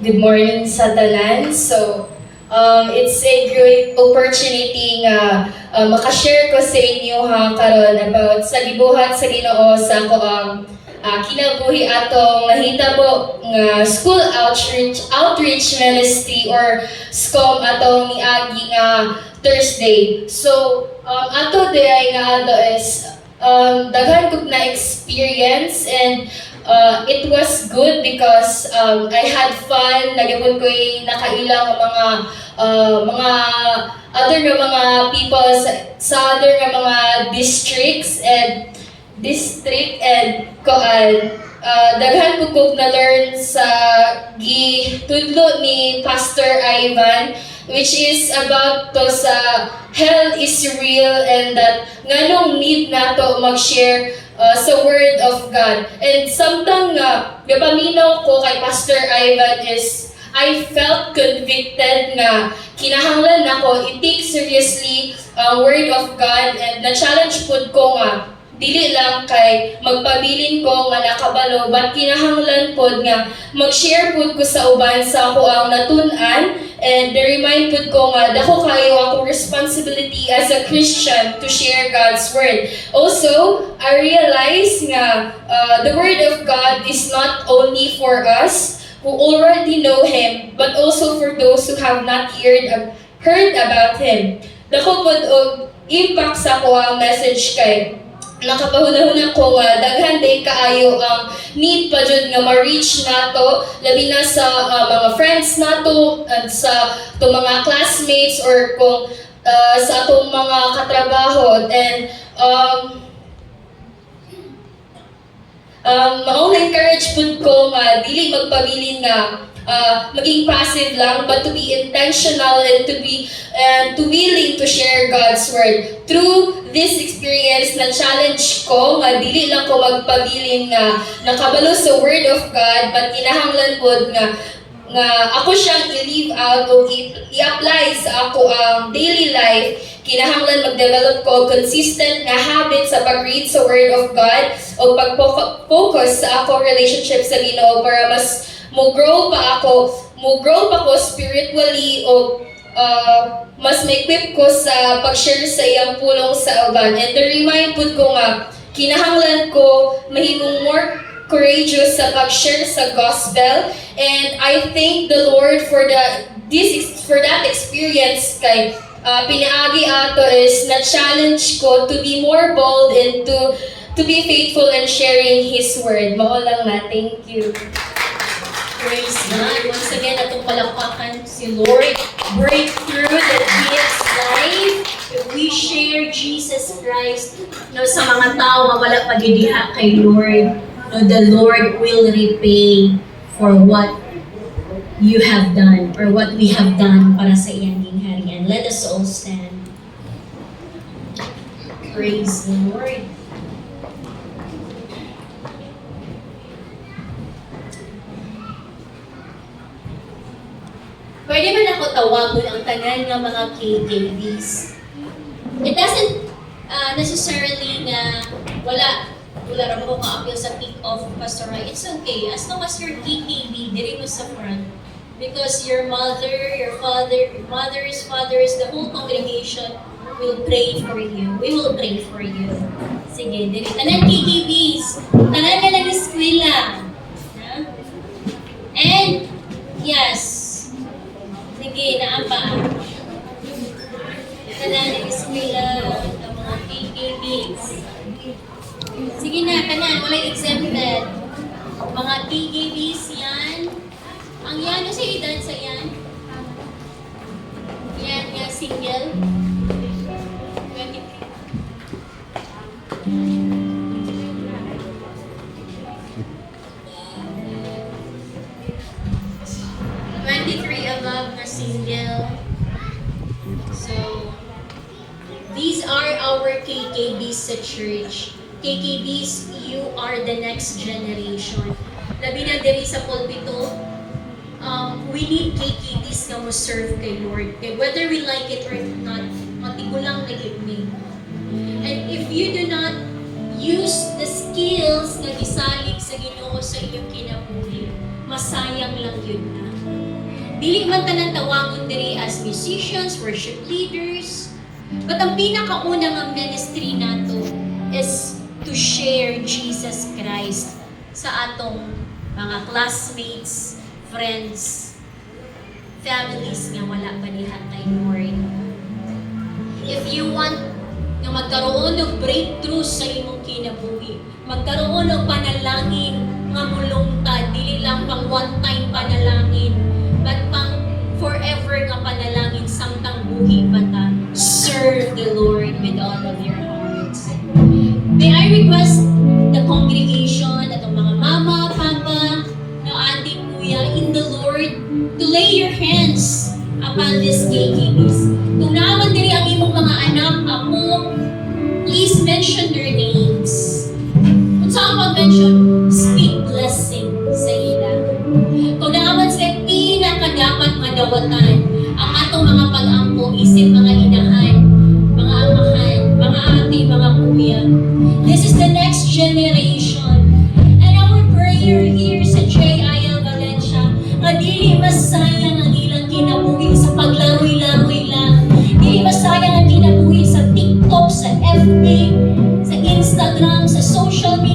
Good morning sa tanan. So, it's a great opportunity nga makashare ko sa inyo ha karon about sa gibuhat sa Ginoo sa ako ang kinabuhi atong nahitabo nga school outreach ministry or SCOM atong niagi nga Thursday. So, ato day nga ato is daghan kog na experience and it was good because I had fun. Nagipon ko'y nakailang mga other nga mga people sa other nga mga districts and daghan ko kog na-learn sa gitudlo ni Pastor Ivan, which is about to sa hell is real and that nganong need nato mag-share sa Word of God. And samtang nga, gapaminaw ko kay Pastor Ivan is, I felt convicted nga kinahanglan nako i-take seriously Word of God and na-challenge pud ko nga dili lang kay magpabilin ko nga nakabalo but kinahanglan pod nga mag-share pod ko sa uban sa ako ang natun-an and remind pod ko nga dako kayo akong responsibility as a Christian to share God's word. Also, I realize nga the word of God is not only for us who already know Him but also for those who have not heard about Him. Dako pod og impact sa ako ang message kay nakapahuna-huna ko nga daghan day kaayo ang need pa jud nga ma-reach nato labi na sa mga friends nato at sa to mga classmates or kung sa atong mga katrabaho and ma-encourage pud ko nga dili magpabilin nga maging passive lang but to be intentional and to willing to share God's word. Through this experience na challenge ko nga dili lang ko magpabilin nga nakabalo sa word of God but kinahanglan pod nga ako siyang i-live out o i-apply sa ako ang daily life. Kinahanglan mag-develop ko consistent nga habit sa pag-read sa Word of God o pag-focus sa ako relationship sa Ginoo para mas mo-grow pa ko spiritually o mas ma-equip ko sa pag-share sa iyang pulong sa uban. And remind pud ko nga kinahanglan ko mahimong more courageous sa pag-share sa gospel and I thank the Lord for that experience kay pinaagi ato is na-challenge ko to be more bold and to be faithful in sharing His word. Mao lang na. Thank you. Praise God. Once again, atong palakpakan si Lord. Breakthrough that gives life. If we share Jesus Christ sa mga tao nga wala pagidiha kay Lord, the Lord will repay for what you have done or what we have done para sa iyang gingharian. Let us all stand. Praise the Lord. Pwede man ako tawagon ang tanan ng mga KKBs. It doesn't necessarily na wala ra mo kung ka-appeal sa kick-off, Pastor Rai. It's okay. As long as you're KKB, diri mo sa front. Because your mother, your father, your mother's fathers, the whole congregation will pray for you. We will pray for you. Sige, diri. Tanan KKBs. Tanan ka ng eskwela. And, yes, sige, naapa. Tanan ng eskwela, ang mga KKBs. Sige na, kanan, walay exempted. Mga KKBs yan. Ang yan, ano si edad sa yan? Yan, yan, single. 23. Above na single. So, these are our KKBs sa church. KKBs, you are the next generation. Labi na diri sa pulpito, we need KKBs na mo-serve kay Lord. Okay? Whether we like it or not, matigulang na me. And if you do not use the skills na gisalig sa Ginoo sa inyong kinabuhi, masayang lang yun na. Dili man tanan tawangon diri as musicians, worship leaders, but ang pinakauna nga ministry nato is to share Jesus Christ sa atong mga classmates, friends, families nga wala pa diha kay Lord. If you want nga magkaroon ng breakthrough sa imong kinabuhi, magkaroon ng panalangin nga mulungtad, dili lang pang one-time panalangin, but pang forever nga panalangin samtang buhi pa ta. Serve the Lord with all of your hearts. May I request the congregation, atong mga mama, papa, no auntie, kuya, in the Lord, to lay your hands upon these KKBs. Kung naman diri ang imong mga anak, apo, please mention their names. Kung saan pag-mention, speak blessing sa ila. Kung naman sila pinakadapat madawatan ang atong mga pag-ampo, isip mga inahan, mga amahan, mga ate, mga kuya. This is the next generation. And our prayer here sa JIL Valencia, nga dili masayang ang ilang kinabuhi sa paglaroy-laroy lang. Dili masayang ang kinabuhi sa TikTok, sa FB, sa Instagram, sa social media,